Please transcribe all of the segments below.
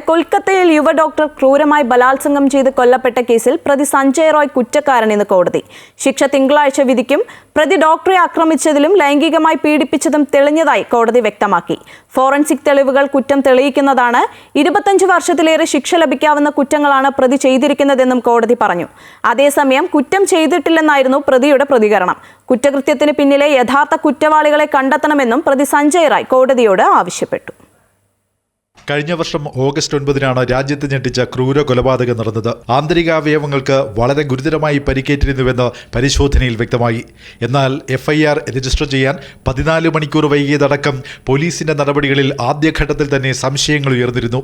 കൊൽക്കത്തയിൽ യുവ ഡോക്ടർ ക്രൂരമായി ബലാത്സംഗം ചെയ്ത് കൊല്ലപ്പെട്ട കേസിൽ പ്രതി സഞ്ജയ് റോയ് കുറ്റക്കാരനെന്ന് കോടതി. ശിക്ഷ തിങ്കളാഴ്ച വിധിക്കും. പ്രതി ഡോക്ടറെ ആക്രമിച്ചതിലും ലൈംഗികമായി പീഡിപ്പിച്ചതും തെളിഞ്ഞതായി കോടതി വ്യക്തമാക്കി. ഫോറൻസിക് തെളിവുകൾ കുറ്റം തെളിയിക്കുന്നതാണ്. 25 വർഷത്തിലേറെ ശിക്ഷ ലഭിക്കാവുന്ന കുറ്റങ്ങളാണ് പ്രതി ചെയ്തിരിക്കുന്നതെന്നും കോടതി പറഞ്ഞു. അതേസമയം കുറ്റം ചെയ്തിട്ടില്ലെന്നായിരുന്നു പ്രതിയുടെ പ്രതികരണം. കുറ്റകൃത്യത്തിന് പിന്നിലെ യഥാർത്ഥ കുറ്റവാളികളെ കണ്ടെത്തണമെന്നും പ്രതി സഞ്ജയ് റോയ് കോടതിയോട് ആവശ്യപ്പെട്ടു. കഴിഞ്ഞ വർഷം ഓഗസ്റ്റ് 9-നാണ് രാജ്യത്ത് ഞെട്ടിച്ച ക്രൂര കൊലപാതകം നടന്നത്. ആന്തരികാവയവങ്ങൾക്ക് വളരെ ഗുരുതരമായി പരിക്കേറ്റിരുന്നുവെന്ന് പരിശോധനയിൽ വ്യക്തമായി. എന്നാൽ FIR രജിസ്റ്റർ ചെയ്യാൻ 14 മണിക്കൂർ വൈകിയതടക്കം പോലീസിന്റെ നടപടികളിൽ ആദ്യഘട്ടത്തിൽ തന്നെ സംശയങ്ങൾ ഉയർന്നിരുന്നു.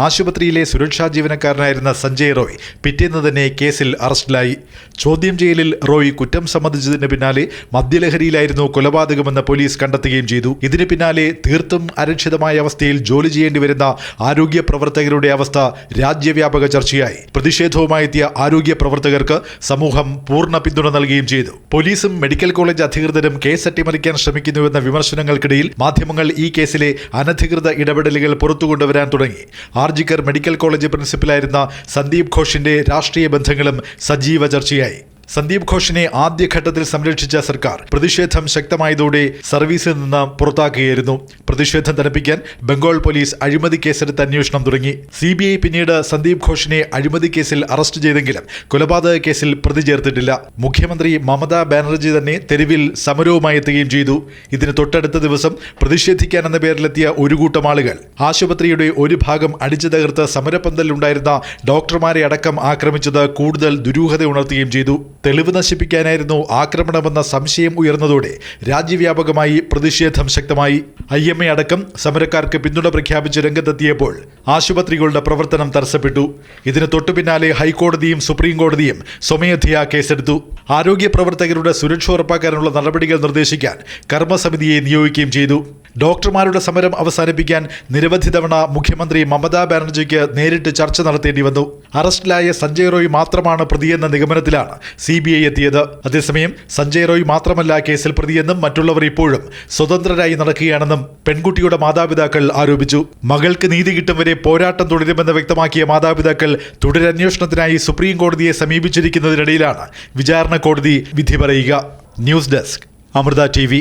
ആശുപത്രിയിലെ സുരക്ഷാ ജീവനക്കാരനായിരുന്ന സഞ്ജയ് റോയ് പിറ്റേന്ന് തന്നെ കേസിൽ അറസ്റ്റിലായി. ചോദ്യം ചെയ്യലിൽ റോയ് കുറ്റം സമ്മതിച്ചതിന് പിന്നാലെ മദ്യലഹരിയിലായിരുന്നു കൊലപാതകമെന്ന് പോലീസ് കണ്ടെത്തുകയും ചെയ്തു. ഇതിന് പിന്നാലെ തീർത്തും അരക്ഷിതമായ അവസ്ഥയിൽ ജോലി ചെയ്യേണ്ടി വരുന്ന ആരോഗ്യ പ്രവർത്തകരുടെ അവസ്ഥ രാജ്യവ്യാപക ചർച്ചയായി. പ്രതിഷേധവുമായി എത്തിയ ആരോഗ്യ പ്രവർത്തകർക്ക് സമൂഹം പൂർണ്ണ പിന്തുണ നൽകുകയും ചെയ്തു. പോലീസും മെഡിക്കൽ കോളേജ് അധികൃതരും കേസ് അട്ടിമറിക്കാൻ ശ്രമിക്കുന്നുവെന്ന വിമർശനങ്ങൾക്കിടയിൽ മാധ്യമങ്ങൾ ഈ കേസിലെ അനധികൃത ഇടപെടലുകൾ പുറത്തുകൊണ്ടുവരാൻ തുടങ്ങി. ആർജിക്കർ മെഡിക്കൽ കോളേജ് പ്രിൻസിപ്പലായിരുന്ന സന്ദീപ് ഘോഷിന്റെ രാഷ്ട്രീയ ബന്ധങ്ങളും സജീവ ചർച്ചയായി. സന്ദീപ് ഘോഷിനെ ആദ്യഘട്ടത്തിൽ സംരക്ഷിച്ച സർക്കാർ പ്രതിഷേധം ശക്തമായതോടെ സർവീസിൽ നിന്ന് പുറത്താക്കുകയായിരുന്നു. പ്രതിഷേധം തണുപ്പിക്കാൻ ബംഗാൾ പോലീസ് അഴിമതി കേസെടുത്ത് അന്വേഷണം തുടങ്ങി. CBI പിന്നീട് സന്ദീപ് ഘോഷിനെ അഴിമതി കേസിൽ അറസ്റ്റ് ചെയ്തെങ്കിലും കൊലപാതക കേസിൽ പ്രതി ചേർത്തിട്ടില്ല. മുഖ്യമന്ത്രി മമതാ ബാനർജി തന്നെ തെരുവിൽ സമരവുമായി എത്തുകയും ചെയ്തു. ഇതിന് തൊട്ടടുത്ത ദിവസം പ്രതിഷേധിക്കാനെന്ന പേരിലെത്തിയ ഒരു കൂട്ടം ആളുകൾ ആശുപത്രിയുടെ ഒരു ഭാഗം അടിച്ചു തകർത്ത് സമരപന്തലിലുണ്ടായിരുന്ന ഡോക്ടർമാരെ അടക്കം ആക്രമിച്ചത് കൂടുതൽ ദുരൂഹത ഉണർത്തുകയും ചെയ്തു. തെളിവ് നശിപ്പിക്കാനായിരുന്നു ആക്രമണമെന്ന സംശയം ഉയർന്നതോടെ രാജ്യവ്യാപകമായി പ്രതിഷേധം ശക്തമായി. IMA അടക്കം സമരക്കാർക്ക് പിന്തുണ പ്രഖ്യാപിച്ച് രംഗത്തെത്തിയപ്പോൾ ആശുപത്രികളുടെ പ്രവർത്തനം തടസ്സപ്പെട്ടു. ഇതിന് തൊട്ടുപിന്നാലെ ഹൈക്കോടതിയും സുപ്രീം കോടതിയും സ്വമേധയാ കേസെടുത്തു. ആരോഗ്യ പ്രവർത്തകരുടെ സുരക്ഷ ഉറപ്പാക്കാനുള്ള നടപടികൾ നിർദ്ദേശിക്കാൻ കർമ്മസമിതിയെ നിയോഗിക്കുകയും ചെയ്തു. ഡോക്ടർമാരുടെ സമരം അവസാനിപ്പിക്കാൻ നിരവധി തവണ മുഖ്യമന്ത്രി മമതാ ബാനർജിക്ക് നേരിട്ട് ചർച്ച നടത്തേണ്ടി വന്നു. അറസ്റ്റിലായ സഞ്ജയ് റോയ് മാത്രമാണ് പ്രതിയെന്ന നിഗമനത്തിലാണ് CBI എത്തിയത്. അതേസമയം സഞ്ജയ് റോയ് മാത്രമല്ല കേസിൽ പ്രതിയെന്നും മറ്റുള്ളവർ ഇപ്പോഴും സ്വതന്ത്രരായി നടക്കുകയാണെന്നും പെൺകുട്ടിയുടെ മാതാപിതാക്കൾ ആരോപിച്ചു. മകൾക്ക് നീതി കിട്ടും വരെ പോരാട്ടം തുടരുമെന്ന് വ്യക്തമാക്കിയ മാതാപിതാക്കൾ തുടരന്വേഷണത്തിനായി സുപ്രീം കോടതിയെ സമീപിച്ചിരിക്കുന്നതിനിടയിലാണ് വിചാരണ കോടതി വിധി പറയുക. News desk, Amrita TV.